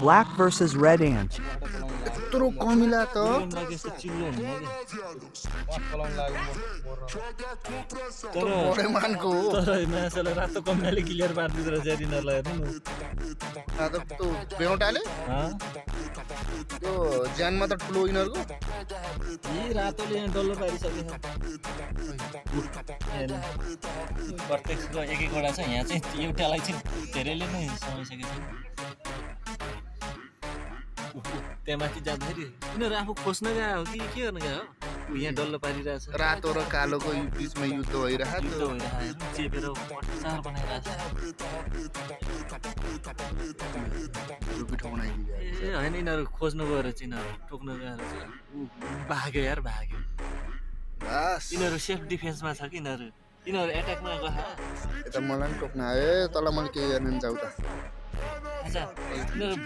Black versus red ant. यत्रो कमिला त मानको हो रातो कमलाले क्लियर पारिदिँदो रहेछ यिनीहरूलाई हेर्नु न त्यो बेहुटाले त्यो ज्यानमा त ठुलो यिनीहरूको यी रातोले यहाँ डल्लो पारिसकेको छ प्रत्येकको एक एकवटा छ यहाँ चाहिँ एउटालाई चाहिँ धेरैले नै समाइसकेको छ त्यहाँ माथि जाँदाखेरि यिनीहरू आफू खोज्न गएको हो कि के गर्न गएको हो ऊ यहाँ डल्लो पारिरहेछ रातो र कालोको बिचमा युद्ध भइरहेको चेपेर चार बनाइरहेछ ए होइन यिनीहरू खोज्नु गएर चाहिँ यिनीहरू टोक्नु गएर चाहिँ भाग्यो यार भाग्यो यिनीहरू सेल्फ डिफेन्समा छ कि यिनीहरू एट्याकमा गयो यता मलाई पनि टोक्न आयो तल मैले के गर्न जाउँ त यिनीहरू